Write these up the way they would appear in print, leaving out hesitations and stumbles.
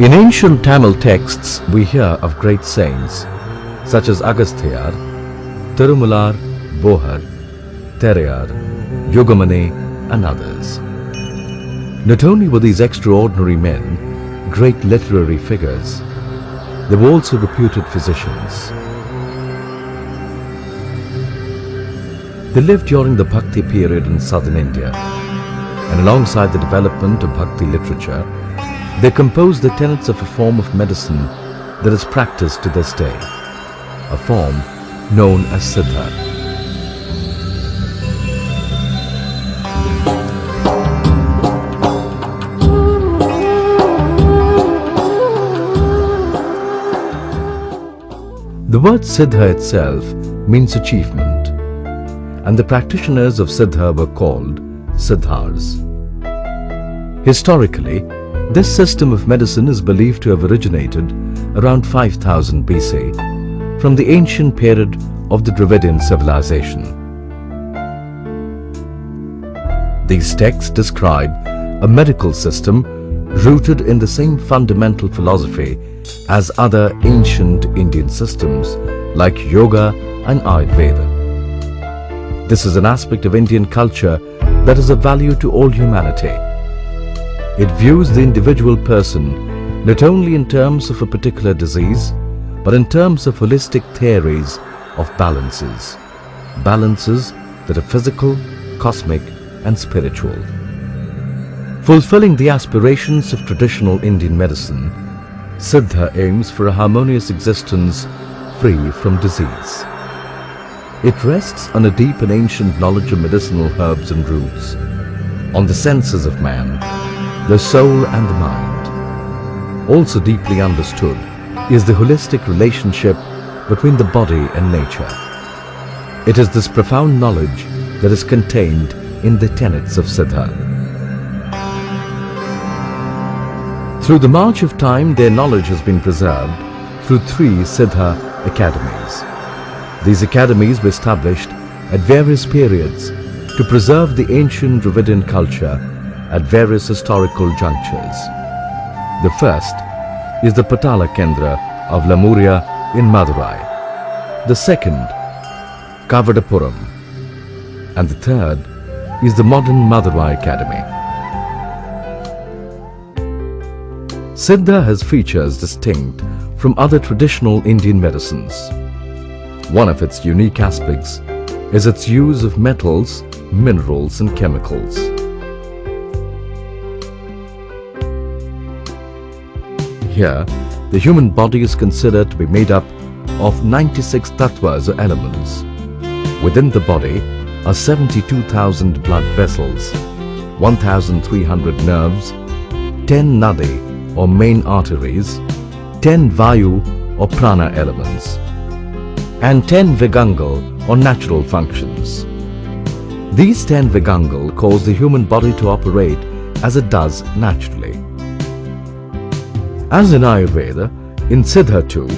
In ancient Tamil texts, we hear of great saints such as Agasthyar, Tirumular, Bohar, Terayar, Yogamane and others. Not only were these extraordinary men great literary figures, they were also reputed physicians. They lived during the Bhakti period in southern India, and alongside the development of Bhakti literature, they composed the tenets of a form of medicine that is practiced to this day, a form known as Siddha. The word Siddha itself means achievement, and the practitioners of Siddha were called Siddhars. Historically, this system of medicine is believed to have originated around 5000 BC from the ancient period of the Dravidian civilization. These texts describe a medical system rooted in the same fundamental philosophy as other ancient Indian systems like yoga and Ayurveda. This is an aspect of Indian culture that is of value to all humanity. It views the individual person not only in terms of a particular disease, but in terms of holistic theories of balances. Balances that are physical, cosmic and spiritual. Fulfilling the aspirations of traditional Indian medicine, Siddha aims for a harmonious existence free from disease. It rests on a deep and ancient knowledge of medicinal herbs and roots, on the senses of man, the soul and the mind. Also deeply understood is the holistic relationship between the body and nature. It is this profound knowledge that is contained in the tenets of Siddha. Through the march of time, their knowledge has been preserved through 3 Siddha academies. These academies were established at various periods to preserve the ancient Dravidian culture at various historical junctures. The first is the Patala Kendra of Lemuria in Madurai. The second, Kavadapuram. And the third is the modern Madurai Academy. Siddha has features distinct from other traditional Indian medicines. One of its unique aspects is its use of metals, minerals and chemicals. Here, the human body is considered to be made up of 96 tattvas or elements. Within the body are 72,000 blood vessels, 1,300 nerves, 10 nadi or main arteries, 10 vayu or prana elements, and 10 vigangal or natural functions. These 10 vigangal cause the human body to operate as it does naturally. As in Ayurveda, in Siddha too,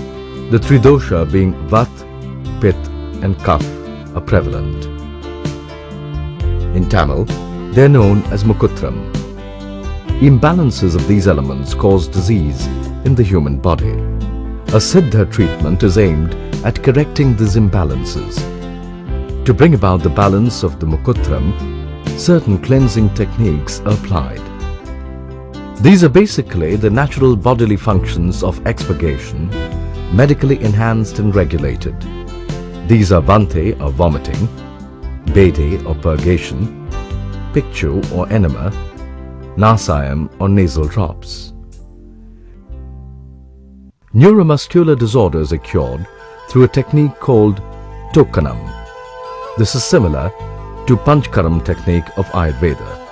the three dosha being Vat, Pitta and Kapha are prevalent. In Tamil, they are known as Mukutram. Imbalances of these elements cause disease in the human body. A Siddha treatment is aimed at correcting these imbalances. To bring about the balance of the Mukutram, certain cleansing techniques are applied. These are basically the natural bodily functions of expurgation, medically enhanced and regulated. These are Vante or vomiting, Bede or purgation, Pikchu or enema, Nasayam or nasal drops. Neuromuscular disorders are cured through a technique called Tokkanam. This is similar to Panchkaram technique of Ayurveda.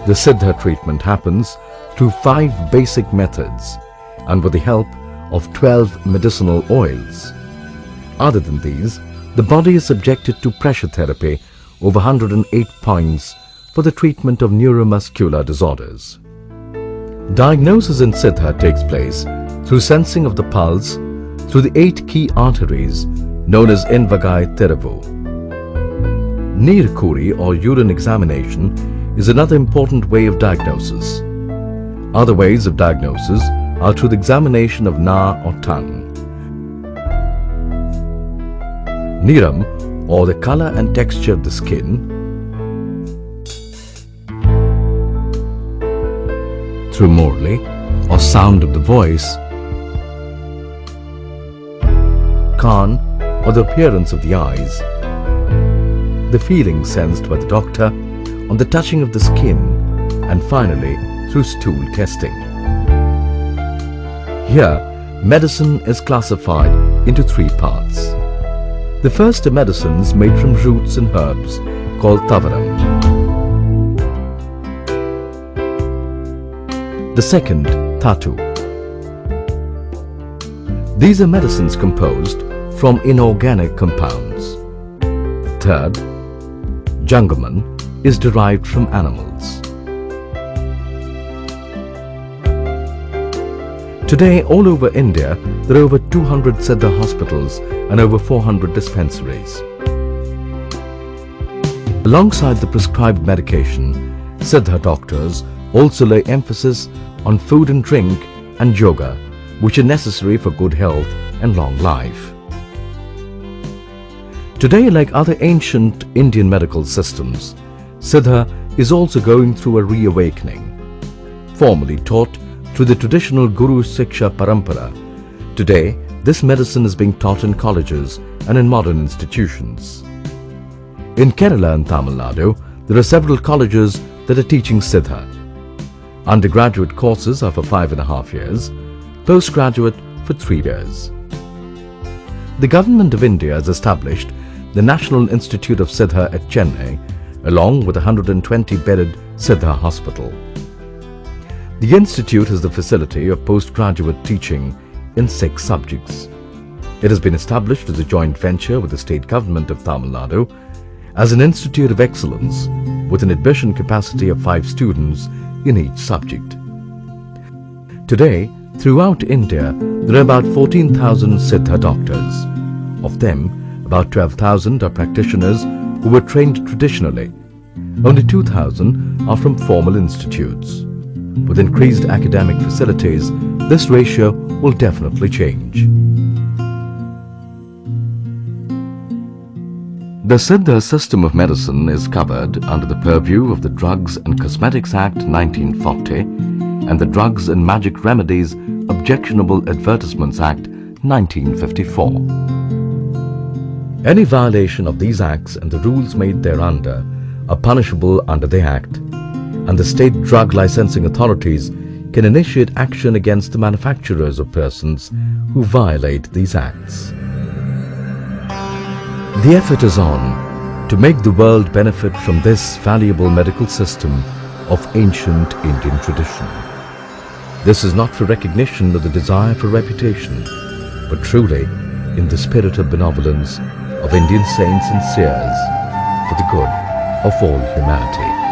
The Siddha treatment happens through 5 basic methods and with the help of 12 medicinal oils. Other than these, the body is subjected to pressure therapy over 108 points for the treatment of neuromuscular disorders. Diagnosis in Siddha takes place through sensing of the pulse through the 8 key arteries known as Invagai Thiravu. Neerkuri or urine examination is another important way of diagnosis. Other ways of diagnosis are through the examination of na or tongue. Niram, or the color and texture of the skin, through morli, or sound of the voice, Khan, or the appearance of the eyes, the feeling sensed by the doctor on the touching of the skin, and finally through stool testing. Here, medicine is classified into three parts. The first are medicines made from roots and herbs called tavaram. The second, Thatu. These are medicines composed from inorganic compounds. Third, Jangaman, is derived from animals. Today, all over India, there are over 200 Siddha hospitals and over 400 dispensaries. Alongside the prescribed medication, Siddha doctors also lay emphasis on food and drink and yoga, which are necessary for good health and long life. Today, like other ancient Indian medical systems, Siddha is also going through a reawakening. Formerly taught through the traditional Guru Siksha Parampara, today this medicine is being taught in colleges and in modern institutions. In Kerala and Tamil Nadu, there are several colleges that are teaching Siddha. Undergraduate courses are for 5.5 years, postgraduate for 3 years. The Government of India has established the National Institute of Siddha at Chennai, along with a 120-bedded Siddha hospital. The institute has the facility of postgraduate teaching in 6 subjects. It has been established as a joint venture with the state government of Tamil Nadu as an institute of excellence with an admission capacity of 5 students in each subject. Today, throughout India, there are about 14,000 Siddha doctors. Of them, about 12,000 are practitioners who were trained traditionally. Only 2,000 are from formal institutes. With increased academic facilities, this ratio will definitely change. The Siddha system of medicine is covered under the purview of the Drugs and Cosmetics Act 1940 and the Drugs and Magic Remedies Objectionable Advertisements Act 1954. Any violation of these acts and the rules made thereunder are punishable under the Act, and the state drug licensing authorities can initiate action against the manufacturers or persons who violate these acts. The effort is on to make the world benefit from this valuable medical system of ancient Indian tradition. This is not for recognition or the desire for reputation, but truly in the spirit of benevolence of Indian saints and seers for the good of all humanity.